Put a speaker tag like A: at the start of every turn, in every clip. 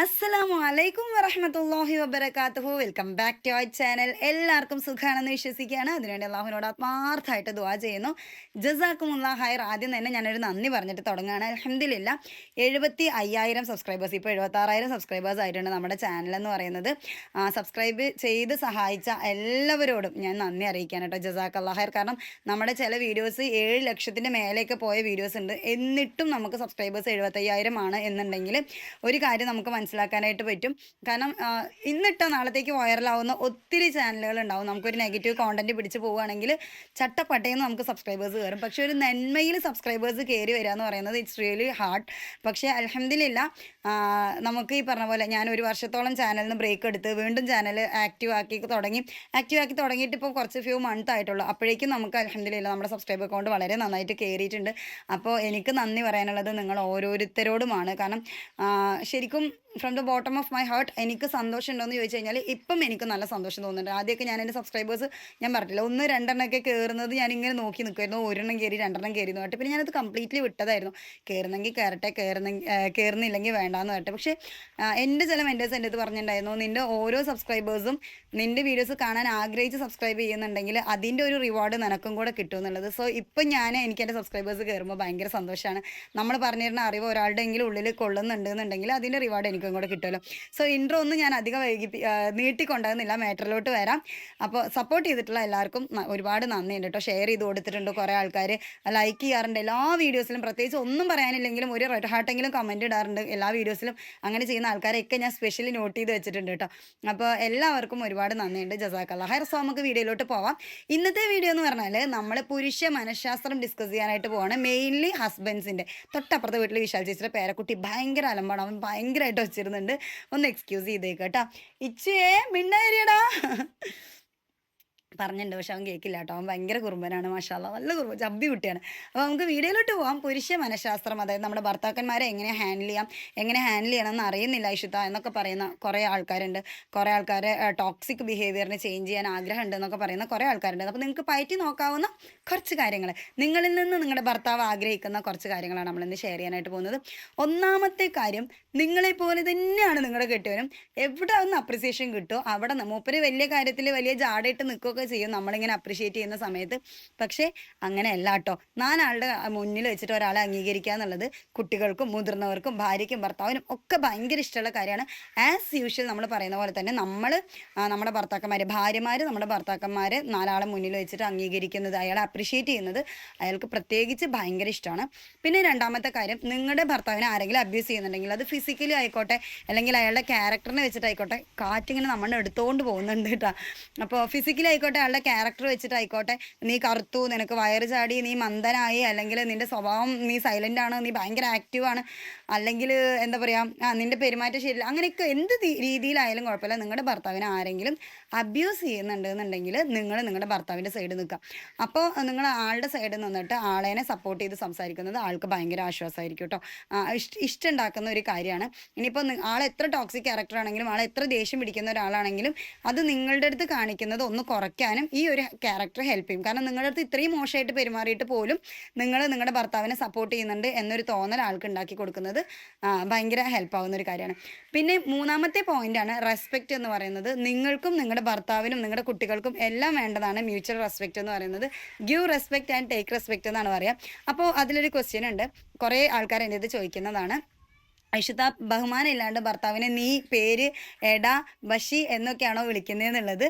A: അസ്സലാമു അലൈക്കും വറഹ്മത്തുള്ളാഹി വബറകാതുഹു. Welcome back to our channel. എല്ലാവർക്കും സുഖാണെന്ന് വിശ്വസിക്കുകയാണ്. അതിനുവേണ്ടി അള്ളാഹുവിനോട് ആത്മാർത്ഥമായിട്ട് ദുആ ചെയ്യുന്നു. ജസാക്കുമുല്ലാഹ് ഖൈർ. ആദ്യം തന്നെ ഞാനൊരു നന്ദി പറഞ്ഞിട്ട് തുടങ്ങുകയാണ്. അൽഹംദുലില്ലാ 75,000 സബ്സ്ക്രൈബേഴ്സ്, ഇപ്പോൾ 76,000 സബ്സ്ക്രൈബേഴ്സ് ആയിട്ടുണ്ട് നമ്മുടെ ചാനൽ എന്ന് പറയുന്നത്. സബ്സ്ക്രൈബ് ചെയ്ത് സഹായിച്ച എല്ലാവരോടും ഞാൻ നന്ദി അറിയിക്കാൻ കേട്ടോ. ജസാക്കല്ലാഹ് ഖൈർ. കാരണം നമ്മുടെ ചില വീഡിയോസ് 7 ലക്ഷത്തിൻ്റെ മേലേക്ക് പോയ വീഡിയോസ് ഉണ്ട്. എന്നിട്ടും നമുക്ക് സബ്സ്ക്രൈബേഴ്സ് 75,000 ആണ് എന്നുണ്ടെങ്കിൽ ഒരു കാര്യം നമുക്ക് മനസ്സിലാക്കാനായിട്ട് പറ്റും. കാരണം ഇന്നിട്ടോ നാളത്തേക്ക് വൈറലാവുന്ന ഒത്തിരി ചാനലുകൾ ഉണ്ടാവും. നമുക്കൊരു നെഗറ്റീവ് കോണ്ടന്റ് പിടിച്ച് പോവുകയാണെങ്കിൽ ചട്ടപ്പട്ടയെന്ന് നമുക്ക് സബ്സ്ക്രൈബേഴ്സ് കയറും. പക്ഷേ ഒരു നന്മയിൽ സബ്സ്ക്രൈബേഴ്സ് കയറി വരിക എന്ന് പറയുന്നത് ഇറ്റ്സ് റിയലി ഹാർഡ്. പക്ഷേ അൽഹംദുലില്ലാ നമുക്ക് ഈ പറഞ്ഞ പോലെ ഞാൻ ഒരു വർഷത്തോളം ചാനലിൽ നിന്ന് ബ്രേക്ക് എടുത്ത് വീണ്ടും ചാനൽ ആക്റ്റീവ് ആക്കി തുടങ്ങിയിട്ട് ഇപ്പോൾ കുറച്ച് ഫ്യൂ മന്ത് ആയിട്ടുള്ളൂ. അപ്പോഴേക്കും നമുക്ക് അൽഹംദുലില്ലാ നമ്മുടെ സബ്സ്ക്രൈബർ അക്കൗണ്ട് വളരെ നന്നായിട്ട് കയറിയിട്ടുണ്ട്. അപ്പോൾ എനിക്ക് നന്ദി പറയാനുള്ളത് നിങ്ങൾ ഓരോരുത്തരോടുമാണ്. കാരണം ശരിക്കും from the bottom of my heart എനിക്ക് സന്തോഷം ഉണ്ടോയെന്ന് ചോദിച്ചു കഴിഞ്ഞാൽ ഇപ്പം എനിക്ക് നല്ല സന്തോഷം തോന്നുന്നുണ്ട്. ആദ്യമൊക്കെ ഞാൻ എൻ്റെ സബ്സ്ക്രൈബേഴ്സ് ഞാൻ പറഞ്ഞില്ല 1-2 കയറുന്നത് ഞാനിങ്ങനെ നോക്കി നിൽക്കുമായിരുന്നു. ഒരെണ്ണം കയറി 2 കയറി എന്ന് പറഞ്ഞിട്ട് പിന്നെ ഞാനത് കംപ്ലീറ്റ്ലി വിട്ടതായിരുന്നു. കയറുന്നെങ്കിൽ കയറട്ടെ, കയറുന്നില്ലെങ്കിൽ വേണ്ടാന്ന് പറഞ്ഞിട്ട്. പക്ഷേ എൻ്റെ ചില മെൻറ്റേഴ്സ് എൻ്റെ അടുത്ത് പറഞ്ഞിട്ടുണ്ടായിരുന്നു, നിൻ്റെ ഓരോ സബ്സ്ക്രൈബേഴ്സും നിൻ്റെ വീഡിയോസ് കാണാൻ ആഗ്രഹിച്ച് സബ്സ്ക്രൈബ് ചെയ്യുന്നുണ്ടെങ്കിൽ അതിൻ്റെ ഒരു റിവാർഡ് നിനക്കും കൂടെ കിട്ടും എന്നുള്ളത്. സോ ഇപ്പം എനിക്ക് എൻ്റെ സബ്സ്ക്രൈബേഴ്സ് കയറുമ്പോൾ ഭയങ്കര സന്തോഷമാണ്. നമ്മൾ പറഞ്ഞിരുന്ന അറിവ് ഒരാളുടെ എങ്കിലും ഉള്ളിൽ കൊള്ളുന്നുണ്ടെന്നുണ്ടെങ്കിൽ അതിൻ്റെ റിവാർഡ് എനിക്കും കൂടെ കിട്ടുമല്ലോ. സോ ഇൻട്രോ ഒന്നും ഞാൻ അധികം നീട്ടിക്കൊണ്ടുവന്നില്ല, മാറ്ററിലോട്ട് വരാം. അപ്പോൾ സപ്പോർട്ട് ചെയ്തിട്ടുള്ള എല്ലാവർക്കും ഒരുപാട് നന്ദിയുണ്ട് കേട്ടോ. ഷെയർ ചെയ്ത് കൊടുത്തിട്ടുണ്ട് കുറേ ആൾക്കാർ, ലൈക്ക് ചെയ്യാറുണ്ട് എല്ലാ വീഡിയോസിലും. പ്രത്യേകിച്ച് ഒന്നും പറയാനില്ലെങ്കിലും ഒരു റെഡ് ഹാർട്ടെങ്കിലും കമൻറ്റ് ഇടാറുണ്ട് എല്ലാ വീഡിയോസിലും. അങ്ങനെ ചെയ്യുന്ന ആൾക്കാരെയൊക്കെ ഞാൻ സ്പെഷ്യലി നോട്ട് ചെയ്ത് വെച്ചിട്ടുണ്ട് കേട്ടോ. അപ്പോൾ എല്ലാവർക്കും ഒരുപാട് നന്ദിയുണ്ട്. ജസാക്കല്ലാഹ് ഖൈർ. സോ നമുക്ക് വീഡിയോയിലോട്ട് പോവാം. ഇന്നത്തെ വീഡിയോ എന്ന് പറഞ്ഞാൽ നമ്മൾ പുരുഷ മനഃശാസ്ത്രം ഡിസ്കസ് ചെയ്യാനായിട്ട് പോവാണ്. മെയിൻലി ഹസ്ബൻഡ്സിൻ്റെ. തൊട്ടപ്പുറത്തെ വീട്ടിൽ വിശാൽ ചേച്ചിയുടെ പേരക്കുട്ടി ഭയങ്കര അലമ്പാണ്. അവൻ ഭയങ്കരമായിട്ട് വെച്ചിരുന്നുണ്ട്. ഒന്ന് എക്സ്ക്യൂസ് ചെയ്തേക്കട്ടോ. ഇച്ചേ മിണ്ടായിരിയടാ പറഞ്ഞിട്ടുണ്ട്, പക്ഷെ അവൻ കേൾക്കില്ല കേട്ടോ. അവൻ ഭയങ്കര കുറുമ്പനാണ്. മാഷാല്ലാ നല്ല കുറുമ്പ ചബ്ബി കുട്ടിയാണ്. അപ്പോൾ നമുക്ക് വീഡിയോയിലോട്ട് പോകാം. പുരുഷ മനഃശാസ്ത്രം, അതായത് നമ്മുടെ ഭർത്താക്കന്മാരെ എങ്ങനെ ഹാൻഡിൽ ചെയ്യണമെന്ന് അറിയുന്നില്ല ഇഷിത എന്നൊക്കെ പറയുന്ന കുറേ ആൾക്കാരുണ്ട്. കുറേ ആൾക്കാർ ടോക്സിക് ബിഹേവിയറിന് ചേഞ്ച് ചെയ്യാൻ ആഗ്രഹമുണ്ട് എന്നൊക്കെ പറയുന്ന കുറേ ആൾക്കാരുണ്ട്. അപ്പോൾ നിങ്ങൾക്ക് പയറ്റി നോക്കാവുന്ന കുറച്ച് കാര്യങ്ങൾ, നിങ്ങളിൽ നിന്ന് നിങ്ങളുടെ ഭർത്താവ് ആഗ്രഹിക്കുന്ന കുറച്ച് കാര്യങ്ങളാണ് നമ്മളിന്ന് ഷെയർ ചെയ്യാനായിട്ട് പോകുന്നത്. ഒന്നാമത്തെ കാര്യം, നിങ്ങളെപ്പോലെ തന്നെയാണ് നിങ്ങളുടെ കെട്ടിയവനും. എവിടെ ഒന്ന് അപ്രിസിയേഷൻ കിട്ടുമോ അവിടെ മൂപ്പര് വലിയ കാര്യത്തിൽ വലിയ ജാടയിട്ട് നിൽക്കുകയൊക്കെ ചെയ്യും നമ്മളിങ്ങനെ അപ്രിഷിയേറ്റ് ചെയ്യുന്ന സമയത്ത്. പക്ഷേ അങ്ങനെയല്ല കേട്ടോ. 4 ആളുടെ മുന്നിൽ വെച്ചിട്ട് ഒരാളെ അംഗീകരിക്കുക എന്നുള്ളത് കുട്ടികൾക്കും മുതിർന്നവർക്കും ഭാര്യയ്ക്കും ഭർത്താവിനും ഒക്കെ ഭയങ്കര ഇഷ്ടമുള്ള കാര്യമാണ്. ആസ് യൂഷ്വൽ നമ്മൾ പറയുന്ന പോലെ തന്നെ നമ്മുടെ ഭാര്യമാർ നമ്മുടെ ഭർത്താക്കന്മാരെ 4 ആളെ മുന്നിൽ വെച്ചിട്ട് അംഗീകരിക്കുന്നത്, അയാളെ അപ്രിഷിയേറ്റ് ചെയ്യുന്നത് അയാൾക്ക് പ്രത്യേകിച്ച് ഭയങ്കര ഇഷ്ടമാണ്. പിന്നെ രണ്ടാമത്തെ കാര്യം, നിങ്ങളുടെ ഭർത്താവിനെ ആരെങ്കിലും അബ്യൂസ് ചെയ്യുന്നുണ്ടെങ്കിൽ അത് ഫിസിക്കലി ആയിക്കോട്ടെ അല്ലെങ്കിൽ അയാളുടെ ക്യാരക്ടറിനെ വെച്ചിട്ടായിക്കോട്ടെ, കാറ്റിങ്ങനെ നമ്മൾ എടുത്തുകൊണ്ട് പോകുന്നുണ്ട് കേട്ടോ. അപ്പോൾ ഫിസിക്കലി ആയിക്കോട്ടെ, ആളുടെ ക്യാരക്ടർ വെച്ചിട്ടായിക്കോട്ടെ, നീ കറുത്തു, നിനക്ക് വയറ് ചാടി, നീ മന്ദനായി, അല്ലെങ്കിൽ നിൻ്റെ സ്വഭാവം നീ സൈലൻ്റ് ആണ്, നീ ഭയങ്കര ആക്റ്റീവാണ്, അല്ലെങ്കിൽ എന്താ പറയുക നിൻ്റെ പെരുമാറ്റം ശരിയില്ല, അങ്ങനെയൊക്കെ എന്ത് രീതിയിലായാലും കുഴപ്പമില്ല. നിങ്ങളുടെ ഭർത്താവിനെ ആരെങ്കിലും അബ്യൂസ് ചെയ്യുന്നുണ്ടെന്നുണ്ടെങ്കിൽ നിങ്ങൾ നിങ്ങളുടെ ഭർത്താവിൻ്റെ സൈഡ് നിൽക്കുക. അപ്പോൾ നിങ്ങൾ ആളുടെ സൈഡിൽ നിന്നിട്ട് ആളേനെ സപ്പോർട്ട് ചെയ്ത് സംസാരിക്കുന്നത് ആൾക്ക് ഭയങ്കര ആശ്വാസമായിരിക്കും കേട്ടോ. ഇഷ്ടമുണ്ടാക്കുന്ന ഒരു കാര്യമാണ്. ഇനിയിപ്പോൾ ആൾ എത്ര ടോക്സിക് ക്യാരക്ടർ ആണെങ്കിലും ആൾ എത്ര ദേഷ്യം പിടിക്കുന്ന ഒരാളാണെങ്കിലും അത് നിങ്ങളുടെ അടുത്ത് കാണിക്കുന്നത് ഒന്ന് കുറയ്ക്കാനും ഈ ഒരു ക്യാരക്ടർ ഹെൽപ്പ് ചെയ്യും. കാരണം നിങ്ങളുടെ അടുത്ത് ഇത്രയും മോശമായിട്ട് പെരുമാറിയിട്ട് പോലും നിങ്ങൾ നിങ്ങളുടെ ഭർത്താവിനെ സപ്പോർട്ട് ചെയ്യുന്നുണ്ട് എന്നൊരു തോന്നൽ ആൾക്ക് ഉണ്ടാക്കി കൊടുക്കുന്നത് ഭയങ്കര ഹെൽപ്പ് ആവുന്ന ഒരു കാര്യമാണ്. പിന്നെ മൂന്നാമത്തെ പോയിന്റാണ് റെസ്പെക്റ്റ് എന്ന് പറയുന്നത്. നിങ്ങൾക്കും നിങ്ങളുടെ ഭർത്താവിനും നിങ്ങളുടെ കുട്ടികൾക്കും എല്ലാം വേണ്ടതാണ് മ്യൂച്വൽ റെസ്പെക്റ്റ് എന്ന് പറയുന്നത്. Give respect and take respect എന്നാണ് പറയുക. അപ്പോൾ അതിലൊരു ക്വസ്റ്റ്യൻ ഉണ്ട്, കുറേ ആൾക്കാർ എൻ്റെ ഇത് ചോദിക്കുന്നതാണ്. ഐഷിത, ബഹുമാനം ഇല്ലാണ്ട് ഭർത്താവിനെ നീ പേര് എടാ ബഷി എന്നൊക്കെയാണോ വിളിക്കുന്നതെന്നുള്ളത്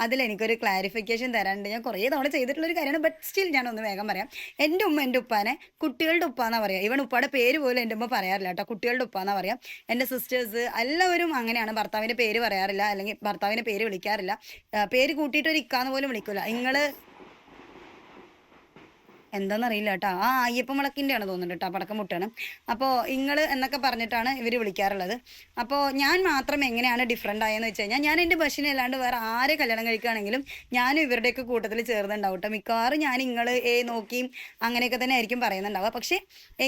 A: അതിലെനിക്കൊരു ക്ലാരിഫിക്കേഷൻ തരാനുണ്ട്. ഞാൻ കുറേ തവണ ചെയ്തിട്ടുള്ളൊരു കാര്യമാണ്, ബട്ട് സ്റ്റിൽ ഞാനൊന്ന് വേഗം പറയാം. എൻ്റെ ഉമ്മ എൻ്റെ ഉപ്പാനെ കുട്ടികളുടെ ഉപ്പാന്നാണ് പറയുക. ഇവൻ ഉപ്പാടെ പേര് പോലും എൻ്റെ ഉമ്മ പറയാറില്ല കേട്ടോ, കുട്ടികളുടെ ഉപ്പാന്നാണ് പറയാം. എൻ്റെ സിസ്റ്റേഴ്സ് എല്ലാവരും അങ്ങനെയാണ്, ഭർത്താവിൻ്റെ പേര് പറയാറില്ല, അല്ലെങ്കിൽ ഭർത്താവിൻ്റെ പേര് വിളിക്കാറില്ല. പേര് കൂട്ടിയിട്ട് ഒരു ഇക്കാന്ന് പോലും വിളിക്കില്ല. എന്താണെന്നറിയില്ല കേട്ടോ. അയ്യപ്പൻ വിളക്കിൻ്റെ ആണ് തോന്നുന്നുണ്ട് കേട്ടോ, പടക്കം മുട്ടാണ്. അപ്പോൾ ഇങ്ങൾ എന്നൊക്കെ പറഞ്ഞിട്ടാണ് ഇവർ വിളിക്കാറുള്ളത്. അപ്പോൾ ഞാൻ മാത്രം എങ്ങനെയാണ് ഡിഫറെൻ്റ് ആയെന്ന് വെച്ച് കഴിഞ്ഞാൽ, ഞാൻ എൻ്റെ ബസ്സിനെ അല്ലാണ്ട് വേറെ ആരെ കല്യാണം കഴിക്കുകയാണെങ്കിലും ഞാനും ഇവരുടെയൊക്കെ കൂട്ടത്തിൽ ചേർന്നുണ്ടാവും കേട്ടോ. മിക്കവാറും ഞാൻ നോക്കിയും അങ്ങനെയൊക്കെ തന്നെ ആയിരിക്കും പറയുന്നുണ്ടാവുക. പക്ഷേ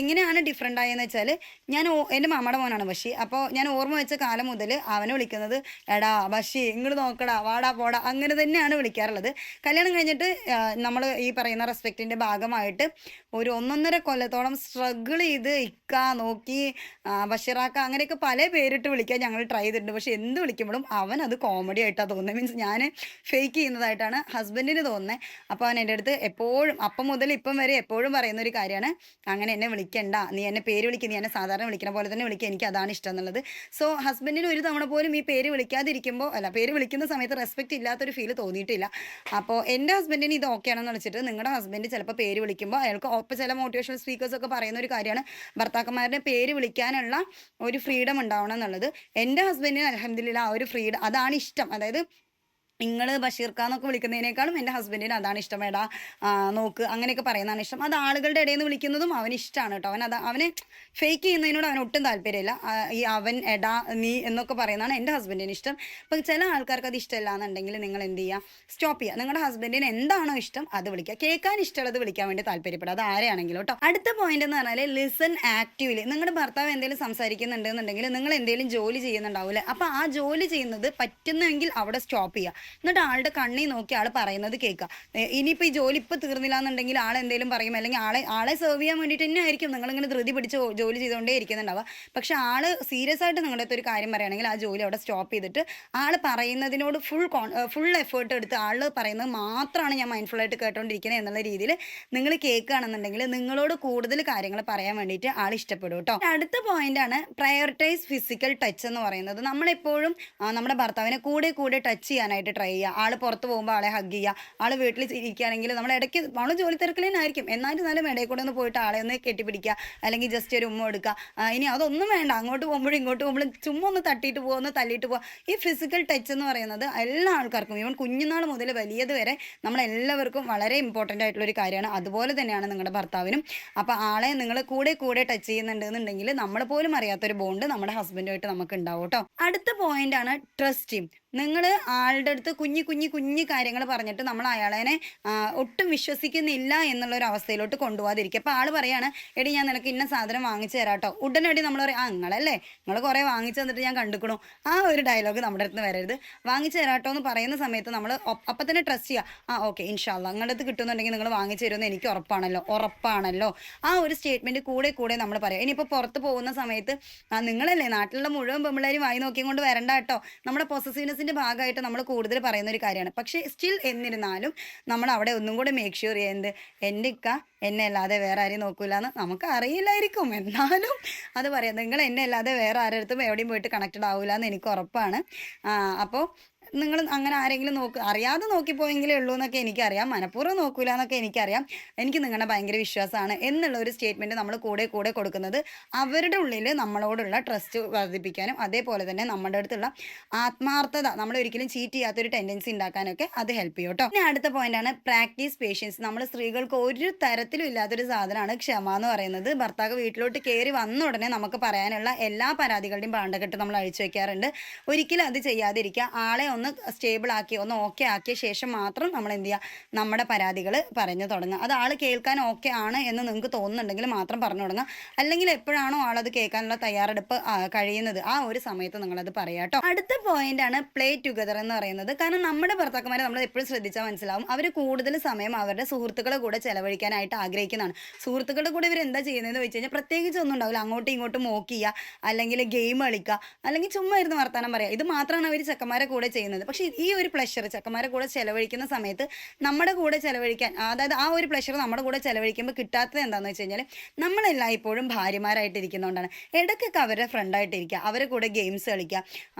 A: എങ്ങനെയാണ് ഡിഫറെൻ്റ് ആയെന്ന് വെച്ചാൽ, എൻ്റെ മാമയുടെ മോനാണ് ബഷി. അപ്പോൾ ഞാൻ ഓർമ്മ വെച്ച കാലം മുതൽ അവനെ വിളിക്കുന്നത് എടാ ബഷി, ഇങ്ങോട്ട് നോക്കടാ, വാടാ പോടാ, അങ്ങനെ തന്നെയാണ് വിളിക്കാറുള്ളത്. കല്യാണം കഴിഞ്ഞിട്ട് നമ്മൾ ഈ പറയുന്ന റെസ്പെക്റ്റിൻ്റെ ഭാഗമായി ഭർത്താവുമായിട്ട് ഒരു 1.5 കൊല്ലത്തോളം സ്ട്രഗിൾ ചെയ്ത് ഇക്ക നോക്കി ബഷീറാക്ക അങ്ങനെയൊക്കെ പല പേരിട്ട് വിളിക്കാൻ ഞങ്ങൾ ട്രൈ ചെയ്തിട്ടുണ്ട്. പക്ഷെ എന്ത് വിളിക്കുമ്പോഴും അവൻ അത് കോമഡി ആയിട്ടാണ് തോന്നുന്നത്. മീൻസ് ഞാൻ ഫേക്ക് ചെയ്യുന്നതായിട്ടാണ് ഹസ്ബൻഡിന് തോന്നുന്നത്. അപ്പോൾ അവൻ എൻ്റെ അടുത്ത് എപ്പോഴും അപ്പം മുതൽ ഇപ്പം വരെ എപ്പോഴും പറയുന്ന ഒരു കാര്യമാണ്, അങ്ങനെ എന്നെ വിളിക്കണ്ട, നീ എന്നെ പേര് വിളിക്കുക, നീ എന്നെ സാധാരണ വിളിക്കുന്ന പോലെ തന്നെ വിളിക്കുക, എനിക്ക് അതാണ് ഇഷ്ടം എന്നുള്ളത്. സോ ഹസ്ബൻഡിന് ഒരു തവണ പോലും ഈ പേര് വിളിക്കാതിരിക്കുമ്പോൾ പേര് വിളിക്കുന്ന സമയത്ത് റെസ്പെക്റ്റ് ഇല്ലാത്തൊരു ഫീൽ തോന്നിയിട്ടില്ല. അപ്പോൾ എൻ്റെ ഹസ്ബൻഡിന് ഇത് ഓക്കെ ആണെന്ന് വെച്ചിട്ട് നിങ്ങളുടെ ഹസ്ബൻഡ് ചിലപ്പോൾ പേര് വിളിക്കുമ്പോൾ അയാൾക്ക് ഒപ്പം ചില മോട്ടിവേഷണൽ സ്പീക്കേഴ്സ് ഒക്കെ പറയുന്ന ഒരു കാര്യമാണ് ഭർത്താക്കന്മാരുടെ പേര് വിളിക്കാനുള്ള ഒരു ഫ്രീഡം ഉണ്ടാവണം എന്നുള്ളത്. എൻ്റെ ഹസ്ബൻഡിന് അൽഹംദുലില്ലാ ആ ഒരു ഫ്രീഡം അതാണ് ഇഷ്ടം. അതായത് നിങ്ങൾ ബഷീർക്ക എന്നൊക്കെ വിളിക്കുന്നതിനേക്കാളും എൻ്റെ ഹസ്ബൻഡിന് അതാണ് ഇഷ്ടം. എടാ നോക്ക് അങ്ങനെയൊക്കെ പറയുന്നതാണ് ഇഷ്ടം. അത് ആളുകളുടെ ഇടയിൽ നിന്ന് വിളിക്കുന്നതും അവന് ഇഷ്ടമാണ് കേട്ടോ. അവന് ഫേക്ക് ചെയ്യുന്നതിനോട് അവന് ഒട്ടും താല്പര്യമില്ല. ഈ അവൻ എടാ നീ എന്നൊക്കെ പറയുന്നതാണ് എൻ്റെ ഹസ്ബൻഡിന് ഇഷ്ടം. അപ്പം ചില ആൾക്കാർക്ക് അത് ഇഷ്ടമല്ല എന്നുണ്ടെങ്കിൽ നിങ്ങൾ എന്ത് ചെയ്യുക, സ്റ്റോപ്പ് ചെയ്യുക. നിങ്ങളുടെ ഹസ്ബൻഡിന് എന്താണോ ഇഷ്ടം അത് വിളിക്കുക. കേൾക്കാൻ ഇഷ്ടമുള്ളത് വിളിക്കാൻ വേണ്ടി താല്പര്യപ്പെടുക, അത് ആരെയാണെങ്കിലും കേട്ടോ. അടുത്ത പോയിന്റ് എന്ന് പറഞ്ഞാൽ ലിസൺ ആക്റ്റീവ്ലി. നിങ്ങളുടെ ഭർത്താവ് എന്തെങ്കിലും സംസാരിക്കുന്നുണ്ടെന്നുണ്ടെങ്കിൽ നിങ്ങൾ എന്തെങ്കിലും ജോലി ചെയ്യുന്നുണ്ടാവില്ലേ, അപ്പോൾ ആ ജോലി ചെയ്യുന്നത് പറ്റുന്നെങ്കിൽ അവിടെ സ്റ്റോപ്പ് ചെയ്യുക. എന്നിട്ട് ആളുടെ കണ്ണിൽ നോക്കി ആൾ പറയുന്നത് കേൾക്കുക. ഇനിയിപ്പോൾ ഈ ജോലി ഇപ്പോൾ തീർന്നില്ല എന്നുണ്ടെങ്കിൽ ആൾ എന്തെങ്കിലും പറയും, അല്ലെങ്കിൽ ആളെ സെർവ് ചെയ്യാൻ വേണ്ടിയിട്ട് തന്നെ ആയിരിക്കും നിങ്ങളിങ്ങനെ ധൃതി പിടിച്ച് ജോലി ചെയ്തുകൊണ്ടേ ഇരിക്കുന്നുണ്ടാവുക. പക്ഷെ ആൾ സീരിയസ് ആയിട്ട് നിങ്ങളുടെ അടുത്ത് ഒരു കാര്യം പറയുകയാണെങ്കിൽ ആ ജോലി അവിടെ സ്റ്റോപ്പ് ചെയ്തിട്ട് ആൾ പറയുന്നതിനോട് ഫുൾ എഫേർട്ട് എടുത്ത് ആൾ പറയുന്നത് മാത്രമാണ് ഞാൻ മൈൻഡ്ഫുൾ ആയിട്ട് കേട്ടോണ്ടിരിക്കുന്നത് എന്നുള്ള രീതിയിൽ നിങ്ങൾ കേൾക്കുകയാണെന്നുണ്ടെങ്കിൽ നിങ്ങളോട് കൂടുതൽ കാര്യങ്ങൾ പറയാൻ വേണ്ടിയിട്ട് ആൾ ഇഷ്ടപ്പെടും കേട്ടോ. അടുത്ത പോയിന്റാണ് പ്രയോറിറ്റൈസ് ഫിസിക്കൽ ടച്ച് എന്ന് പറയുന്നത്. നമ്മളെപ്പോഴും നമ്മുടെ ഭർത്താവിനെ കൂടെ ടച്ച് ചെയ്യാനായിട്ട് ട്രൈ ചെയ്യുക. ആൾ പുറത്ത് പോകുമ്പോൾ ആളെ ഹഗ് ചെയ്യുക. ആൾ വീട്ടിൽ ഇരിക്കുകയാണെങ്കിൽ നമ്മൾ ഇടയ്ക്ക് നമ്മൾ ജോലി തിരക്കിലായിരിക്കും, എന്നാലും ഇടയിൽ കൂടെ ഒന്ന് പോയിട്ട് ആളെ ഒന്ന് കെട്ടിപ്പിടിക്കുക, അല്ലെങ്കിൽ ജസ്റ്റ് ഒരു ഉമ്മ എടുക്കുക. ഇനി അതൊന്നും വേണ്ട, അങ്ങോട്ട് പോകുമ്പോഴും ഇങ്ങോട്ട് പോകുമ്പോഴും ചുമ്മാ ഒന്ന് തട്ടിയിട്ട് പോകുക, ഒന്ന് തള്ളിയിട്ട് പോകുക. ഈ ഫിസിക്കൽ ടച്ച് എന്ന് പറയുന്നത് എല്ലാ ആൾക്കാർക്കും, ഈവൻ കുഞ്ഞുനാൾ മുതൽ വലിയത് വരെ നമ്മളെല്ലാവർക്കും വളരെ ഇമ്പോർട്ടൻ്റ് ആയിട്ടുള്ളൊരു കാര്യമാണ്. അതുപോലെ തന്നെയാണ് നിങ്ങളുടെ ഭർത്താവിനും. അപ്പോൾ ആളെ നിങ്ങൾ കൂടെ ടച്ച് ചെയ്യുന്നുണ്ടെന്നുണ്ടെങ്കിൽ നമ്മൾ പോലും അറിയാത്തൊരു ബോണ്ട് നമ്മുടെ ഹസ്ബൻഡുമായിട്ട് നമുക്ക് ഉണ്ടാവും കേട്ടോ. അടുത്ത പോയിന്റാണ് ട്രസ്റ്റിംഗ്. നിങ്ങൾ ആളുടെ അടുത്ത് കുഞ്ഞു കാര്യങ്ങൾ പറഞ്ഞിട്ട് നമ്മൾ അയാളെ ഒട്ടും വിശ്വസിക്കുന്നില്ല എന്നുള്ളൊരു അവസ്ഥയിലോട്ട് കൊണ്ടുപോകാതിരിക്കുക. അപ്പോൾ ആൾ പറയാണ്, എടി ഞാൻ നിനക്ക് ഇന്ന സാധനം വാങ്ങിച്ചു തരാം കേട്ടോ. ഉടനടി നമ്മൾ പറയും, നിങ്ങളല്ലേ, നിങ്ങൾ കുറേ വാങ്ങിച്ചു തന്നിട്ട് ഞാൻ കണ്ടുക്കണു. ആ ഒരു ഡയലോഗ് നമ്മുടെ അടുത്ത് വരരുത്. വാങ്ങിച്ചു തരാട്ടോ എന്ന് പറയുന്ന സമയത്ത് നമ്മൾ അപ്പം തന്നെ ട്രസ്റ്റ് ചെയ്യുക. ഓക്കെ ഇൻഷാ അല്ലാ നിങ്ങളുടെ അടുത്ത് കിട്ടുന്നുണ്ടെങ്കിൽ നിങ്ങൾ വാങ്ങിച്ചു തരുമെന്ന് എനിക്ക് ഉറപ്പാണല്ലോ. ആ ഒരു സ്റ്റേറ്റ്മെൻറ്റ് കൂടെ നമ്മൾ പറയാം. ഇനിയിപ്പോൾ പുറത്ത് പോകുന്ന സമയത്ത് നിങ്ങളല്ലേ നാട്ടിലുള്ള മുഴുവൻ പെമ്പിള്ളേരും വായി നോക്കിയും കൊണ്ട് വരണ്ട കേട്ടോ. നമ്മുടെ പൊസസീവ്നെസ്സിൻ്റെ ഭാഗമായിട്ട് നമ്മൾ കൂടുതൽ പറയുന്ന ഒരു കാര്യമാണ്. പക്ഷേ സ്റ്റിൽ എന്നിരുന്നാലും നമ്മൾ അവിടെ ഒന്നും കൂടെ മേക്ക് ഷുവർ ചെയ്യുന്നത് എൻ്റെ ഇക്ക എന്നെ അല്ലാതെ വേറെ ആരെയും നോക്കൂല എന്ന് നമുക്ക് അറിയില്ലായിരിക്കും, എന്നാലും അത് പറയാം. നിങ്ങൾ എന്നെ അല്ലാതെ വേറെ ആരുടെ എവിടെയും പോയിട്ട് കണക്റ്റഡ് ആവില്ല എന്ന് എനിക്ക് ഉറപ്പാണ്. അപ്പോൾ നിങ്ങൾ അങ്ങനെ ആരെങ്കിലും അറിയാതെ നോക്കിപ്പോയെങ്കിലേ ഉള്ളൂ എന്നൊക്കെ എനിക്കറിയാം, മനഃപൂർവ്വം നോക്കൂല എന്നൊക്കെ എനിക്കറിയാം. എനിക്ക് നിങ്ങളുടെ ഭയങ്കര വിശ്വാസമാണ് എന്നുള്ള ഒരു സ്റ്റേറ്റ്മെൻറ്റ് നമ്മൾ കൂടെ കൊടുക്കുന്നത് അവരുടെ ഉള്ളിൽ നമ്മളോടുള്ള ട്രസ്റ്റ് വർദ്ധിപ്പിക്കാനും അതേപോലെ തന്നെ നമ്മുടെ അടുത്തുള്ള ആത്മാർത്ഥത, നമ്മൾ ഒരിക്കലും ചീറ്റ് ചെയ്യാത്തൊരു ടെൻഡൻസി ഉണ്ടാക്കാനൊക്കെ അത് ഹെൽപ്പ് ചെയ്യും കേട്ടോ. പിന്നെ അടുത്ത പോയിന്റാണ് പ്രാക്ടീസ് പേഷ്യൻസ്. നമ്മൾ സ്ത്രീകൾക്ക് ഒരു തരത്തിലും ഇല്ലാത്തൊരു സാധനമാണ് ക്ഷമ എന്ന് പറയുന്നത്. ഭർത്താവ് വീട്ടിലോട്ട് കയറി വന്ന ഉടനെ നമുക്ക് പറയാനുള്ള എല്ലാ പരാതികളുടെയും പാണ്ടക്കെട്ട് നമ്മൾ അഴിച്ചു വെക്കാറുണ്ട്. ഒരിക്കലും അത് ചെയ്യാതിരിക്കുക. ആളെ ഒന്ന് സ്റ്റേബിൾ ആക്കി ഒന്ന് ഓക്കെ ആക്കിയ ശേഷം മാത്രം നമ്മൾ എന്ത് ചെയ്യുക, നമ്മുടെ പരാതികൾ പറഞ്ഞു തുടങ്ങുക. അത് ആൾ കേൾക്കാൻ ഓക്കെ ആണ് എന്ന് നിങ്ങൾക്ക് തോന്നുന്നുണ്ടെങ്കിൽ മാത്രം പറഞ്ഞു തുടങ്ങുക. അല്ലെങ്കിൽ എപ്പോഴാണോ ആളത് കേൾക്കാനുള്ള തയ്യാറെടുപ്പ് കഴിയുന്നത് ആ ഒരു സമയത്ത് നിങ്ങളത് പറയാം കേട്ടോ. അടുത്ത പോയിന്റാണ് പ്ലേ ടുഗദർ എന്ന് പറയുന്നത്. കാരണം നമ്മുടെ ഭർത്താക്കന്മാരെ നമ്മൾ എപ്പോഴും ശ്രദ്ധിച്ചാൽ മനസ്സിലാവും, അവർ കൂടുതൽ സമയം അവരുടെ സുഹൃത്തുക്കളെ കൂടെ ചെലവഴിക്കാനായിട്ട് ആഗ്രഹിക്കുന്നതാണ്. സുഹൃത്തുക്കളുടെ കൂടെ ഇവർ എന്താ ചെയ്യുന്നതെന്ന് വെച്ച് കഴിഞ്ഞാൽ പ്രത്യേകിച്ച് ഒന്നും ഉണ്ടാവില്ല. അങ്ങോട്ടും ഇങ്ങോട്ടും മോക്ക് ചെയ്യുക, അല്ലെങ്കിൽ ഗെയിം കളിക്കുക, അല്ലെങ്കിൽ ചുമ്മാ ഇരുന്ന് വർത്താനം പറയുക. ഇത് മാത്രമാണ് അവർ ചെക്കന്മാരെ കൂടെ ചെയ്യുന്നത്. പക്ഷേ ഈ ഒരു പ്ലഷർ ചെക്കന്മാരെ കൂടെ ചെലവഴിക്കുന്ന സമയത്ത് നമ്മുടെ കൂടെ ചെലവഴിക്കാൻ, അതായത് ആ ഒരു പ്ലഷർ നമ്മുടെ കൂടെ ചെലവഴിക്കുമ്പോൾ കിട്ടാത്തത് എന്താണെന്ന് വെച്ച് കഴിഞ്ഞാൽ നമ്മളെല്ലാം ഇപ്പോഴും ഭാര്യമാരായിട്ട് ഇരിക്കുന്നതുകൊണ്ടാണ്. ഇടയ്ക്കൊക്കെ അവരുടെ ഫ്രണ്ടായിട്ടിരിക്കുക, അവരെ കൂടെ ഗെയിംസ് കളിക്കുക,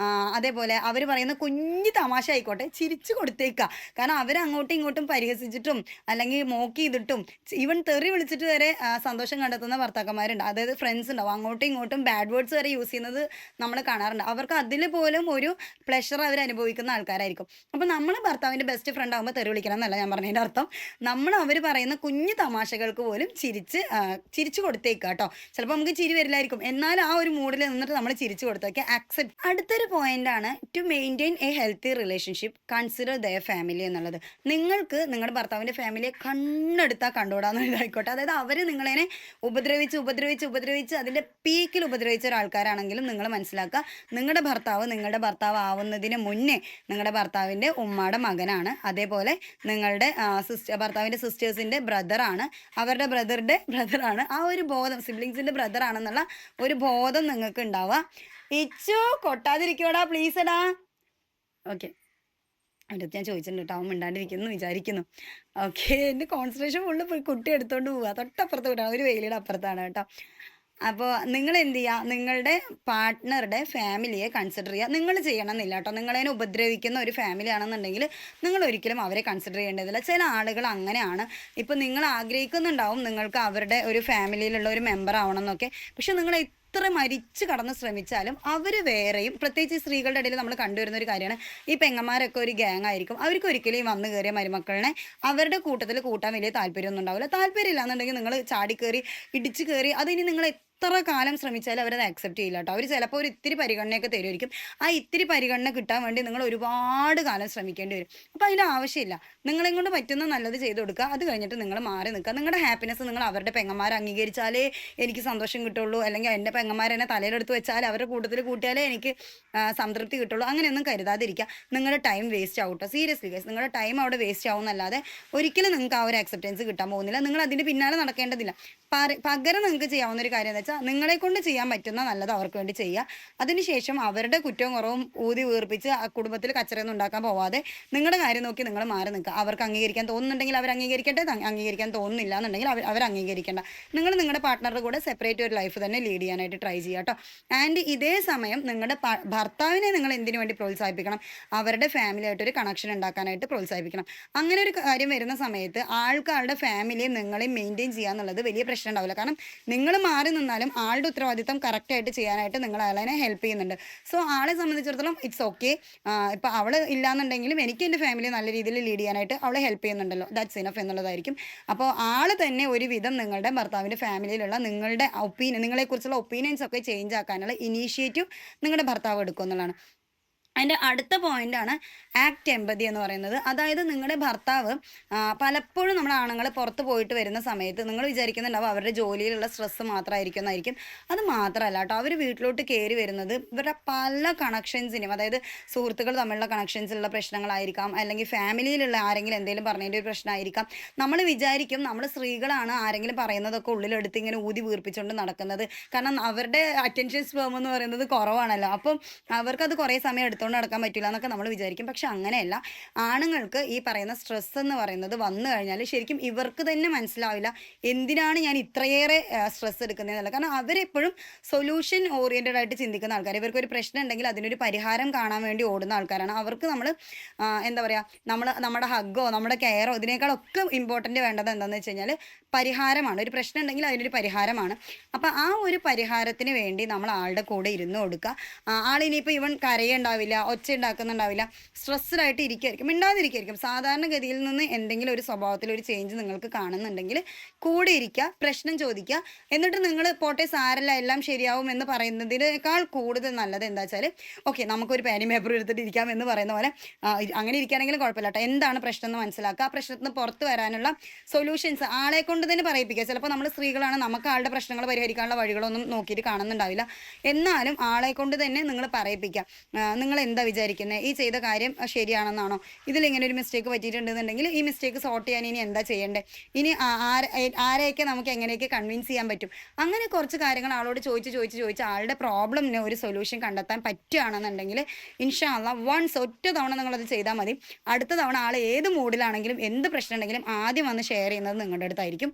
A: അതേപോലെ അവർ പറയുന്ന കുഞ്ഞു തമാശ ആയിക്കോട്ടെ ചിരിച്ചു കൊടുത്തേക്കുക. കാരണം അവർ അങ്ങോട്ടും ഇങ്ങോട്ടും പരിഹസിച്ചിട്ടും അല്ലെങ്കിൽ മോക്ക് ചെയ്തിട്ടും ഈവൻ തെറി വിളിച്ചിട്ട് വരെ സന്തോഷം കണ്ടെത്തുന്ന ഭർത്താക്കന്മാരുണ്ട്. അതായത് ഫ്രണ്ട്സ് ഉണ്ടാവും, അങ്ങോട്ടും ഇങ്ങോട്ടും ബാഡ് വേർഡ്സ് വരെ യൂസ് ചെയ്യുന്നത് നമ്മൾ കാണാറുണ്ട്. അവർക്ക് അതിൽ പോലും ഒരു പ്ലഷർ അവർ അനുഭവിക്കുന്ന ആൾക്കാരായിരിക്കും. അപ്പോൾ നമ്മൾ ഭർത്താവിൻ്റെ ബെസ്റ്റ് ഫ്രണ്ട് ആകുമ്പോൾ തെറി വിളിക്കണം എന്നല്ല ഞാൻ പറഞ്ഞതിൻ്റെ അർത്ഥം. നമ്മൾ അവർ പറയുന്ന കുഞ്ഞു തമാശകൾക്ക് പോലും ചിരിച്ചു കൊടുത്തേക്കുക കേട്ടോ. ചിലപ്പോൾ നമുക്ക് ചിരി വരില്ലായിരിക്കും, എന്നാൽ ആ ഒരു മൂഡിൽ നിന്നിട്ട് നമ്മൾ ചിരിച്ചു കൊടുത്തേക്കുക, ആക്സെപ്റ്റ്. അടുത്തൊരു പോയിന്റാണ് to maintain a healthy relationship consider their family എന്നുള്ളത്. നിങ്ങൾക്ക് നിങ്ങളുടെ ഭർത്താവിൻ്റെ ഫാമിലിയെ കണ്ണെടുത്താൽ കണ്ടുകൂടാന്ന് ഇതായിക്കോട്ടെ. അതായത് അവർ നിങ്ങളെ ഉപദ്രവിച്ച് അതിൻ്റെ പീക്കിൽ ഉപദ്രവിച്ച ഒരാൾക്കാരാണെങ്കിലും നിങ്ങൾ മനസ്സിലാക്കുക, നിങ്ങളുടെ ഭർത്താവ് ആവുന്നതിന് മുന്നേ നിങ്ങളുടെ ഭർത്താവിൻ്റെ ഉമ്മയുടെ മകനാണ്. അതേപോലെ നിങ്ങളുടെ ഭർത്താവിൻ്റെ സിസ്റ്റേഴ്സിൻ്റെ ബ്രദറാണ്, അവരുടെ ബ്രദറാണ്. ആ ഒരു ബോധം, സിബ്ലിങ്സിൻ്റെ ബ്രദറാണെന്നുള്ള ഒരു ബോധം നിങ്ങൾക്ക് ഉണ്ടാവുക. ഇച്ചു കൊട്ടാതിരിക്കോടാ പ്ലീസ് എടാ. ഓക്കെ, അടുത്ത് ഞാൻ ചോദിച്ചിട്ടുണ്ട് കേട്ടോ, അവൻ മിണ്ടാണ്ടിരിക്കുന്നു വിചാരിക്കുന്നു. ഓക്കെ, എൻ്റെ കോൺസെൻട്രേഷൻ ഫുള്ള് കുട്ടി എടുത്തുകൊണ്ട് പോവുക. തൊട്ടപ്പുറത്ത് വിടാം, ഒരു വെയിലിയുടെ അപ്പുറത്താണ് കേട്ടോ. അപ്പോൾ നിങ്ങൾ എന്ത് ചെയ്യുക, നിങ്ങളുടെ പാർട്ട്ണറുടെ ഫാമിലിയെ കൺസിഡർ ചെയ്യുക. നിങ്ങൾ ചെയ്യണമെന്നില്ല കേട്ടോ. നിങ്ങളതിനെ ഉപദ്രവിക്കുന്ന ഒരു ഫാമിലി ആണെന്നുണ്ടെങ്കിൽ നിങ്ങൾ ഒരിക്കലും അവരെ കൺസിഡർ ചെയ്യേണ്ടതില്ല. ചില ആളുകൾ അങ്ങനെയാണ്. ഇപ്പോൾ നിങ്ങൾ ആഗ്രഹിക്കുന്നുണ്ടാവും നിങ്ങൾക്ക് അവരുടെ ഒരു ഫാമിലിയിലുള്ള ഒരു മെമ്പർ ആവണം എന്നൊക്കെ. പക്ഷെ നിങ്ങൾ എത്ര മരിച്ചു കടന്ന് ശ്രമിച്ചാലും അവർ വേറെയും, പ്രത്യേകിച്ച് സ്ത്രീകളുടെ ഇടയിൽ നമ്മൾ കണ്ടുവരുന്ന ഒരു കാര്യമാണ്, ഈ പെങ്ങന്മാരൊക്കെ ഒരു ഗ്യാങ് ആയിരിക്കും. അവർക്ക് ഒരിക്കലും ഈ വന്നു കയറിയ മരുമക്കളെ അവരുടെ കൂട്ടത്തിൽ കൂട്ടാൻ വലിയ താല്പര്യമൊന്നും ഉണ്ടാവില്ല. താല്പര്യം ഇല്ലാന്നുണ്ടെങ്കിൽ നിങ്ങൾ ചാടിക്കയറി ഇടിച്ചു കയറി അതിനി നിങ്ങൾ എത്ര കാലം ശ്രമിച്ചാലും അവരത് ആക്സെപ്റ്റ് ചെയ്യില്ല കേട്ടോ. അവർ ചിലപ്പോൾ ഒരു ഇത്തിരി പരിഗണനയൊക്കെ തരുമായിരിക്കും. ആ ഇത്തിരി പരിഗണന കിട്ടാൻ വേണ്ടി നിങ്ങൾ ഒരുപാട് കാലം ശ്രമിക്കേണ്ടി വരും. അപ്പോൾ അതിൻ്റെ ആവശ്യമില്ല. നിങ്ങളെ കൊണ്ട് പറ്റുന്ന നല്ലത് ചെയ്ത് കൊടുക്കുക. അത് കഴിഞ്ഞിട്ട് നിങ്ങൾ മാറി നിൽക്കുക. നിങ്ങളുടെ ഹാപ്പിനെസ് നിങ്ങൾ അവരുടെ പെങ്ങന്മാരെ അംഗീകരിച്ചാലേ എനിക്ക് സന്തോഷം കിട്ടുള്ളൂ, അല്ലെങ്കിൽ എൻ്റെ പെങ്ങന്മാരെന്നെ തലയിലെടുത്ത് വെച്ചാൽ അവരുടെ കൂട്ടത്തിൽ കൂട്ടിയാലേ എനിക്ക് സംതൃപ്തി കിട്ടുള്ളൂ, അങ്ങനെയൊന്നും കരുതാതിരിക്കുക. നിങ്ങളുടെ ടൈം വേസ്റ്റ് ആവും കേട്ടോ. സീരിയസ്ലി ഗൈസ്, നിങ്ങളുടെ ടൈം അവിടെ വേസ്റ്റ് ആവും എന്നല്ലാതെ ഒരിക്കലും നിങ്ങൾക്ക് ആ ഒരു ആക്സെപ്റ്റൻസ് കിട്ടാൻ പോകുന്നില്ല. നിങ്ങൾ അതിൻ്റെ പിന്നാലെ നടക്കേണ്ടതില്ല. പകരം നിങ്ങൾക്ക് ചെയ്യാവുന്ന ഒരു കാര്യം എന്ന് വെച്ചാൽ നിങ്ങളെ കൊണ്ട് ചെയ്യാൻ പറ്റുന്ന നല്ലത് അവർക്ക് വേണ്ടി ചെയ്യുക. അതിനുശേഷം അവരുടെ കുറ്റവും കുറവും ഊതി വീർപ്പിച്ച് ആ കുടുംബത്തിൽ കച്ചറയൊന്നും ഉണ്ടാക്കാൻ പോവാതെ നിങ്ങളുടെ കാര്യം നോക്കി നിങ്ങൾ മാറി നിൽക്കുക. അവർക്ക് അംഗീകരിക്കാൻ തോന്നുന്നുണ്ടെങ്കിൽ അവർ അംഗീകരിക്കട്ടെ, അംഗീകരിക്കാൻ തോന്നുന്നില്ല എന്നുണ്ടെങ്കിൽ അവർ അംഗീകരിക്കേണ്ട. നിങ്ങൾ നിങ്ങളുടെ പാർട്ട്ണറുടെ കൂടെ സെപ്പറേറ്റ് ഒരു ലൈഫ് തന്നെ ലീഡ് ചെയ്യാനായിട്ട് ട്രൈ ചെയ്യുക കേട്ടോ. ആൻഡ് ഇതേ സമയം നിങ്ങളുടെ ഭർത്താവിനെ നിങ്ങൾ എന്തിനു വേണ്ടി പ്രോത്സാഹിപ്പിക്കണം, അവരുടെ ഫാമിലിയായിട്ടൊരു കണക്ഷൻ ഉണ്ടാക്കാനായിട്ട് പ്രോത്സാഹിപ്പിക്കണം. അങ്ങനെ ഒരു കാര്യം വരുന്ന സമയത്ത് ആൾക്കാരുടെ ഫാമിലിയെ നിങ്ങളെ മെയിൻറ്റെയിൻ ചെയ്യുക എന്നുള്ളത് വലിയ പ്രശ്നം ഉണ്ടാവില്ല. കാരണം നിങ്ങൾ മാറി നിന്നാലും ആളുടെ ഉത്തരവാദിത്തം കറക്റ്റായിട്ട് ചെയ്യാനായിട്ട് നിങ്ങൾ അയാളെ ഹെൽപ്പ് ചെയ്യുന്നുണ്ട്. സോ ആളെ സംബന്ധിച്ചിടത്തോളം ഇറ്റ്സ് ഓക്കെ. ഇപ്പം അവൾ ഇല്ലാന്നുണ്ടെങ്കിലും എനിക്ക് എൻ്റെ ഫാമിലി നല്ല രീതിയിൽ ലീഡ് ചെയ്യാനായിട്ട് അവളെ ഹെൽപ്പ് ചെയ്യുന്നുണ്ടല്ലോ, ദാറ്റ്സ് ഇനഫ് എന്നുള്ളതായിരിക്കും. അപ്പോൾ ആൾ തന്നെ ഒരുവിധം നിങ്ങളുടെ ഭർത്താവിൻ്റെ ഫാമിലിയിലുള്ള നിങ്ങളുടെ നിങ്ങളെക്കുറിച്ചുള്ള ഒപ്പീനിയൻസ് ഒക്കെ ചേഞ്ച് ആക്കാനുള്ള ഇനീഷ്യേറ്റീവ് നിങ്ങളുടെ ഭർത്താവ് എടുക്കും എന്നുള്ളതാണ്. അതിൻ്റെ അടുത്ത പോയിൻ്റാണ് ആക്ട് എമ്പതി എന്ന് പറയുന്നത്. അതായത് നിങ്ങളുടെ ഭർത്താവ് പലപ്പോഴും നമ്മുടെ ആണുങ്ങൾ പുറത്ത് പോയിട്ട് വരുന്ന സമയത്ത് നിങ്ങൾ വിചാരിക്കുന്നുണ്ടാവും അവരുടെ ജോലിയിലുള്ള സ്ട്രെസ്സ് മാത്രമായിരിക്കും എന്നായിരിക്കും. അത് മാത്രമല്ല കേട്ടോ, അവർ വീട്ടിലോട്ട് കയറി വരുന്നത് ഇവരുടെ പല കണക്ഷൻസിനും, അതായത് സുഹൃത്തുക്കൾ തമ്മിലുള്ള കണക്ഷൻസിലുള്ള പ്രശ്നങ്ങളായിരിക്കാം, അല്ലെങ്കിൽ ഫാമിലിയിലുള്ള ആരെങ്കിലും എന്തെങ്കിലും പറഞ്ഞതിൻ്റെ ഒരു പ്രശ്നമായിരിക്കാം. നമ്മൾ വിചാരിക്കും നമ്മൾ സ്ത്രീകളാണ് ആരെങ്കിലും പറയുന്നതൊക്കെ ഉള്ളിലെടുത്ത് ഇങ്ങനെ ഊതി വീർപ്പിച്ചുകൊണ്ട് നടക്കുന്നത്. കാരണം അവരുടെ അറ്റൻഷൻ സ്പേം എന്ന് പറയുന്നത് കുറവാണല്ലോ. അപ്പം അവർക്കത് കുറേ സമയം എടുത്തുകൊണ്ട് നടക്കാൻ പറ്റില്ല എന്നൊക്കെ നമ്മൾ വിചാരിക്കും. പക്ഷെ അങ്ങനെയല്ല. ആണുങ്ങൾക്ക് ഈ പറയുന്ന സ്ട്രെസ് എന്ന് പറയുന്നത് വന്നു കഴിഞ്ഞാൽ ശരിക്കും ഇവർക്ക് തന്നെ മനസ്സിലാവില്ല എന്തിനാണ് ഞാൻ ഇത്രയേറെ സ്ട്രെസ് എടുക്കുന്നതെന്നല്ല. കാരണം അവരെപ്പോഴും സൊല്യൂഷൻ ഓറിയൻറ്റഡ് ആയിട്ട് ചിന്തിക്കുന്ന ആൾക്കാർ. ഇവർക്കൊരു പ്രശ്നം ഉണ്ടെങ്കിൽ അതിനൊരു പരിഹാരം കാണാൻ വേണ്ടി ഓടുന്ന ആൾക്കാരാണ്. അവർക്ക് നമ്മൾ എന്താ പറയുക, നമ്മുടെ ഹഗ്ഗോ നമ്മുടെ കെയറോ ഇതിനേക്കാളൊക്കെ ഇമ്പോർട്ടൻ്റ് വേണ്ടത് എന്താണെന്ന് വെച്ച് കഴിഞ്ഞാൽ പരിഹാരമാണ്. ഒരു പ്രശ്നം ഉണ്ടെങ്കിൽ അതിനൊരു പരിഹാരമാണ്. അപ്പോൾ ആ ഒരു പരിഹാരത്തിന് വേണ്ടി നമ്മൾ ആളുടെ കൂടെ ഇരുന്ന് കൊടുക്കുക. ആളിനിപ്പോൾ ഇവൻ കരയുണ്ടാവില്ല, ഒച്ച ഉണ്ടാക്കുന്നുണ്ടാവില്ല, സ്ട്രെസ്ഡായിട്ട് ഇരിക്കുമായിരിക്കും, മിണ്ടാതിരിക്കുമായിരിക്കും. സാധാരണഗതിയിൽ നിന്ന് എന്തെങ്കിലും ഒരു സ്വഭാവത്തിൽ ഒരു ചേഞ്ച് നിങ്ങൾക്ക് കാണുന്നുണ്ടെങ്കിൽ കൂടെ ഇരിക്കുക, പ്രശ്നം ചോദിക്കുക. എന്നിട്ട് നിങ്ങൾ പോട്ടെ സാരല്ല എല്ലാം ശരിയാവും എന്ന് പറയുന്നതിനേക്കാൾ കൂടുതൽ നല്ലത് എന്താ വെച്ചാൽ ഓക്കെ നമുക്കൊരു പേനയും പേപ്പറും എടുത്തിട്ട് ഇരിക്കാം എന്ന് പറയുന്ന പോലെ അങ്ങനെ ഇരിക്കുകയാണെങ്കിലും കുഴപ്പമില്ല കേട്ടോ. എന്താണ് പ്രശ്നം എന്ന് മനസ്സിലാക്കുക, ആ പ്രശ്നത്തിൽ നിന്ന് പുറത്ത് വരാനുള്ള സൊല്യൂഷൻസ് ആളെ കൊണ്ട് തന്നെ പറയിപ്പിക്കുക. ചിലപ്പോൾ നമ്മൾ സ്ത്രീകളാണ്, നമുക്ക് ആളുടെ പ്രശ്നങ്ങൾ പരിഹരിക്കാനുള്ള വഴികളൊന്നും നോക്കിയിട്ട് കാണുന്നുണ്ടാവില്ല. എന്നാലും ആളെ കൊണ്ട് തന്നെ നിങ്ങൾ പറയിപ്പിക്കുക. നിങ്ങൾ എന്താ വിചാരിക്കുന്നത്, ഈ ചെയ്ത കാര്യം ശരിയാണെന്നാണോ, ഇതിലിങ്ങനെ ഒരു മിസ്റ്റേക്ക് പറ്റിയിട്ടുണ്ടെന്നുണ്ടെങ്കിൽ ഈ മിസ്റ്റേക്ക് സോർട്ട് ചെയ്യാൻ ഇനി എന്താ ചെയ്യേണ്ടത്, ഇനി ആരെയൊക്കെ നമുക്ക് എങ്ങനെയൊക്കെ കൺവിൻസ് ചെയ്യാൻ പറ്റും, അങ്ങനെ കുറച്ച് കാര്യങ്ങൾ ആളോട് ചോദിച്ച് ആളുടെ പ്രോബ്ലമിന് ഒരു സൊല്യൂഷൻ കണ്ടെത്താൻ പറ്റുകയാണെന്നുണ്ടെങ്കിൽ ഇൻഷാ അല്ലാഹ് വൺസ് ഒറ്റ തവണ നിങ്ങളത് ചെയ്താൽ മതി. അടുത്ത തവണ ആൾ ഏത് മൂഡിലാണെങ്കിലും എന്ത് പ്രശ്നം ഉണ്ടെങ്കിലും ആദ്യം വന്ന് ഷെയർ ചെയ്യുന്നത് നിങ്ങളുടെ അടുത്തായിരിക്കും.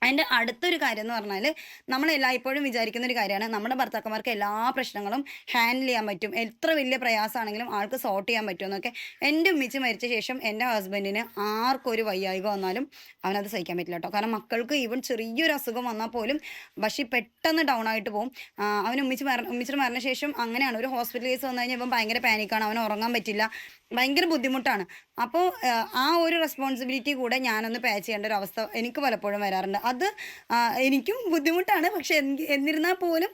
A: അതിൻ്റെ അടുത്തൊരു കാര്യം എന്ന് പറഞ്ഞാൽ നമ്മളെല്ലായ്പ്പോഴും വിചാരിക്കുന്ന ഒരു കാര്യമാണ് നമ്മുടെ ഭർത്താക്കന്മാർക്ക് എല്ലാ പ്രശ്നങ്ങളും ഹാൻഡിൽ ചെയ്യാൻ പറ്റും, എത്ര വലിയ പ്രയാസമാണെങ്കിലും ആൾക്ക് സോർട്ട് ചെയ്യാൻ പറ്റുമെന്നൊക്കെ. എൻ്റെ ഉമ്മിച്ച് മരിച്ച ശേഷം എൻ്റെ ഹസ്ബൻഡിന് ആർക്കൊരു വയ്യായിക വന്നാലും അവനത് സഹിക്കാൻ പറ്റില്ല കേട്ടോ. കാരണം മക്കൾക്ക് ഈവൻ ചെറിയൊരു അസുഖം വന്നാൽ പോലും പക്ഷേ പെട്ടെന്ന് ഡൗൺ ആയിട്ട് പോകും. അവൻ ഉമ്മിച്ചിട്ട് മരണശേഷം അങ്ങനെയാണ്. ഒരു ഹോസ്പിറ്റൽ കേസ് വന്നു കഴിഞ്ഞാൽ ഇവൻ ഭയങ്കര പാനിക്കാണ്, അവൻ ഉറങ്ങാൻ പറ്റില്ല. ഭയങ്കര ബുദ്ധിമുട്ടാണ്. അപ്പോൾ ആ ഒരു റെസ്പോൺസിബിലിറ്റി കൂടെ ഞാനൊന്ന് പേ ചെയ്യേണ്ട ഒരു അവസ്ഥ എനിക്ക് പലപ്പോഴും വരാറുണ്ട്. അത് എനിക്കും ബുദ്ധിമുട്ടാണ്. പക്ഷെ എന്നിരുന്നാൽ പോലും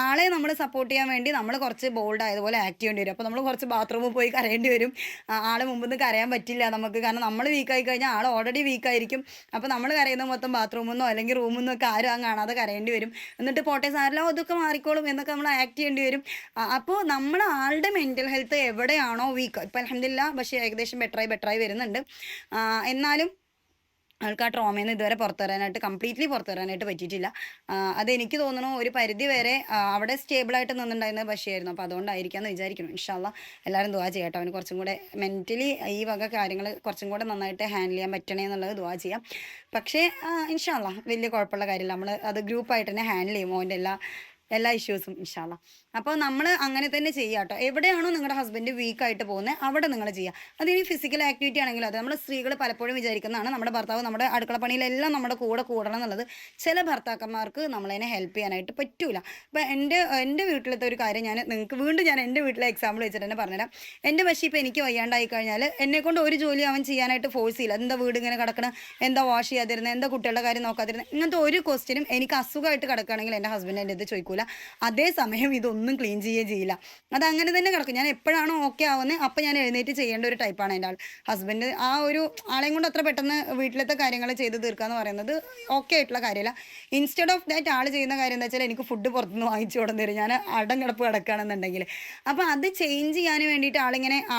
A: ആളെ നമ്മൾ സപ്പോർട്ട് ചെയ്യാൻ വേണ്ടി നമ്മൾ കുറച്ച് ബോൾഡ് ആയതുപോലെ ആക്ട് ചെയ്യേണ്ടി വരും. അപ്പോൾ നമ്മൾ കുറച്ച് ബാത്റൂമിൽ പോയി കരയേണ്ടി വരും. ആളെ മുമ്പിൽ നിന്ന് കരയാൻ പറ്റില്ല നമുക്ക്. കാരണം നമ്മൾ വീക്കായി കഴിഞ്ഞാൽ ആൾ ഓൾറെഡി വീക്കായിരിക്കും. അപ്പോൾ നമ്മൾ കരയുന്നത് മൊത്തം ബാത്റൂമിൽ നിന്നോ അല്ലെങ്കിൽ റൂമിൽ നിന്നോ ഒക്കെ ആരും കാണാതെ കരയേണ്ടി വരും. എന്നിട്ട് പോട്ടെ സാരമില്ല അതൊക്കെ മാറിക്കോളും എന്നൊക്കെ നമ്മൾ ആക്ട് ചെയ്യേണ്ടി വരും. അപ്പോൾ നമ്മുടെ ആളുടെ മെൻ്റൽ ഹെൽത്ത് എവിടെയാണോ വീക്ക്, ഇപ്പം അൽഹംദുലില്ലാ പക്ഷേ ഏകദേശം ബെറ്ററായി വരുന്നുണ്ട്. എന്നാലും ആൾക്ക് ആ ട്രോമയിൽ നിന്ന് ഇതുവരെ കംപ്ലീറ്റ്ലി പുറത്തു വരാനായിട്ട് പറ്റിയിട്ടില്ല. അതെനിക്ക് തോന്നുന്നു ഒരു പരിധി വരെ അവിടെ സ്റ്റേബിളായിട്ട് നിന്നിട്ടുണ്ടായിരുന്നത് ബഷീറായിരുന്നു. അപ്പോൾ അതുകൊണ്ടായിരിക്കാമെന്ന് വിചാരിക്കുന്നു. ഇൻഷാ അള്ളാ എല്ലാവരും ദുആ ചെയ്യട്ടോ. അവന് കുറച്ചും കൂടെ മെൻ്റലി ഈ വക കാര്യങ്ങൾ കുറച്ചും കൂടെ നന്നായിട്ട് ഹാൻഡിൽ ചെയ്യാൻ പറ്റണേ എന്നുള്ളത് ദുആ ചെയ്യാം. പക്ഷേ ഇൻഷാ അള്ളാ വലിയ കുഴപ്പമുള്ള കാര്യമില്ല. നമ്മൾ അത് ഗ്രൂപ്പായിട്ട് തന്നെ ഹാൻഡിൽ ചെയ്യും ഓൻ്റെ എല്ലാ ഇഷ്യൂസും ഇൻഷാ അള്ളാ. അപ്പോൾ നമ്മൾ അങ്ങനെ തന്നെ ചെയ്യുക കേട്ടോ. എവിടെയാണോ നിങ്ങളുടെ ഹസ്ബൻഡ് വീക്കായിട്ട് പോകുന്നത് അവിടെ നിങ്ങൾ ചെയ്യുക. അതിനി ഫിസിക്കൽ ആക്ടിവിറ്റി ആണെങ്കിലും അത് നമ്മൾ സ്ത്രീകൾ പലപ്പോഴും വിചാരിക്കുന്നതാണ് നമ്മുടെ ഭർത്താവ് നമ്മുടെ അടുക്കള പണിയിലെല്ലാം നമ്മുടെ കൂടെ കൂടണം എന്നുള്ളത്. ചില ഭർത്താക്കന്മാർക്ക് നമ്മളതിനെ ഹെൽപ്പ് ചെയ്യാനായിട്ട് പറ്റൂല. ഇപ്പോൾ എൻ്റെ വീട്ടിലത്തെ ഒരു കാര്യം നിങ്ങൾക്ക് വീണ്ടും ഞാൻ എൻ്റെ വീട്ടിലെ എക്സാമ്പിൾ വെച്ചിട്ട് തന്നെ പറഞ്ഞുതരാം. എൻ്റെ പക്ഷേ ഇപ്പോൾ എനിക്ക് വയ്യാണ്ടായി കഴിഞ്ഞാൽ എന്നെക്കൊണ്ട് ഒരു ജോലി അവൻ ചെയ്യാനായിട്ട് ഫോഴ്സ് ചെയ്യില്ല. എന്താ വീട് ഇങ്ങനെ കിടക്കണം, എന്താ വാഷ് ചെയ്യാതിരുന്നത്, എന്താ കുട്ടികളുടെ കാര്യം നോക്കാതിരുന്നത്, ഇങ്ങനത്തെ ഒരു ക്വസ്റ്റ്യനും എനിക്ക് അസുഖമായിട്ട് കിടക്കുകയാണെങ്കിൽ എൻ്റെ ഹസ്ബൻഡ് എൻ്റെ ഇത് ചോദിക്കൂല. അതേസമയം ഇതൊന്നും ക്ലീൻ ചെയ്യുകയും ചെയ്യില്ല. അതങ്ങനെ തന്നെ കിടക്കും. ഞാൻ എപ്പോഴാണോ ഓക്കെ ആവുന്നത് അപ്പം ഞാൻ എഴുന്നേറ്റ് ചെയ്യേണ്ട ഒരു ടൈപ്പാണ് എൻ്റെ ആൾ. ഹസ്ബൻഡ് ആ ഒരു ആളെയും കൊണ്ട് അത്ര പെട്ടെന്ന് വീട്ടിലത്തെ കാര്യങ്ങൾ ചെയ്ത് തീർക്കുക എന്ന് പറയുന്നത് ഓക്കെ ആയിട്ടുള്ള കാര്യമല്ല. ഇൻസ്റ്റെഡ് ഓഫ് ദാറ്റ് ആൾ ചെയ്യുന്ന കാര്യം എന്താ വെച്ചാൽ എനിക്ക് ഫുഡ് പുറത്തുനിന്ന് വാങ്ങിച്ചു കൊടുന്നു തരും ഞാൻ അടങ്ങിടപ്പ് കിടക്കുകയാണെന്നുണ്ടെങ്കിൽ. അപ്പോൾ അത് ചേഞ്ച് ചെയ്യാൻ വേണ്ടിയിട്ട്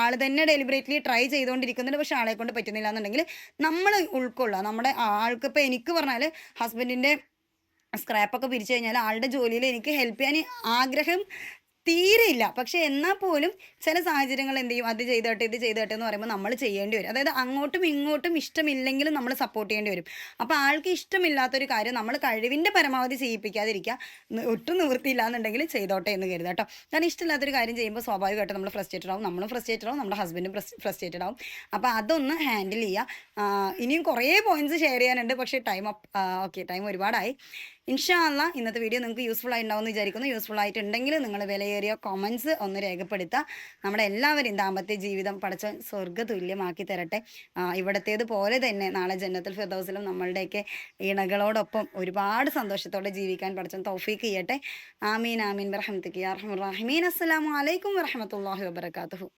A: ആൾ തന്നെ ഡെലിബറേറ്റ്ലി ട്രൈ ചെയ്തുകൊണ്ടിരിക്കുന്നുണ്ട്. പക്ഷേ ആളെ കൊണ്ട് പറ്റുന്നില്ല എന്നുണ്ടെങ്കിൽ നമ്മൾ ഉൾക്കൊള്ളുക. നമ്മുടെ ആൾക്ക് ഇപ്പോൾ എനിക്ക് പറഞ്ഞാൽ ഹസ്ബൻഡിൻ്റെ സ്ക്രാപ്പൊക്കെ പിരിച്ചു കഴിഞ്ഞാൽ ആളുടെ ജോലിയിൽ എനിക്ക് ഹെൽപ്പ് ചെയ്യാൻ ആഗ്രഹം തീരെയില്ല. പക്ഷേ എന്നാൽ പോലും ചില സാഹചര്യങ്ങൾ എന്ത് ചെയ്യും, അത് ചെയ്തോട്ടെ ഇത് ചെയ്തോട്ടെ എന്ന് പറയുമ്പോൾ നമ്മൾ ചെയ്യേണ്ടി വരും. അതായത് അങ്ങോട്ടും ഇങ്ങോട്ടും ഇഷ്ടമില്ലെങ്കിലും നമ്മൾ സപ്പോർട്ട് ചെയ്യേണ്ടി വരും. അപ്പോൾ ആൾക്ക് ഇഷ്ടമില്ലാത്തൊരു കാര്യം നമ്മൾ കഴിവിൻ്റെ പരമാവധി ചെയ്യിപ്പിക്കാതിരിക്കുക. ഒട്ടും നിവൃത്തിയില്ല എന്നുണ്ടെങ്കിൽ ചെയ്തോട്ടെ എന്ന് കരുതുക കേട്ടോ. കാരണം ഇഷ്ടമില്ലാത്തൊരു കാര്യം ചെയ്യുമ്പോൾ സ്വാഭാവികമായിട്ട് നമ്മൾ ഫ്രസ്ട്രേറ്റഡ് ആവും, നമ്മളും ഫ്രസ്ട്രേറ്റഡ് ആവും, നമ്മുടെ ഹസ്ബൻഡും ഫ്രസ്ട്രേറ്റഡ് ആവും. അപ്പോൾ അതൊന്ന് ഹാൻഡിൽ ചെയ്യുക. ഇനിയും കുറേ പോയിന്റ്സ് ഷെയർ ചെയ്യാനുണ്ട്. പക്ഷേ ടൈം ഒരുപാടായി. ഇൻഷാ അള്ളാ ഇന്നത്തെ വീഡിയോ നിങ്ങൾക്ക് യൂസ്ഫുൾ ആയിട്ടുണ്ടാവുമെന്ന് വിചാരിക്കുന്നു. യൂസ്ഫുൾ ആയിട്ടുണ്ടെങ്കിൽ നിങ്ങൾ വിലയേറിയ കമൻസ് ഒന്ന് രേഖപ്പെടുത്തുക. നമ്മുടെ എല്ലാവരും ദാമ്പത്യ ജീവിതം പടച്ചവൻ സ്വർഗ്ഗതുല്യമാക്കി തരട്ടെ. ഇവിടത്തേതുപോലെ തന്നെ നാളെ ജന്നത്തുൽ ഫിർദൗസിലും നമ്മളുടെയൊക്കെ ഇണകളോടൊപ്പം ഒരുപാട് സന്തോഷത്തോടെ ജീവിക്കാൻ പടച്ചവൻ തൗഫീക്ക് ചെയ്യട്ടെ. ആമീൻ ആമീൻ ബിറഹ്മതിക യാ അർഹമർ റഹീമീൻ. അസ്സലാമു അലൈക്കും വറഹ്മത്തുള്ളാഹി വബറകാതുഹു.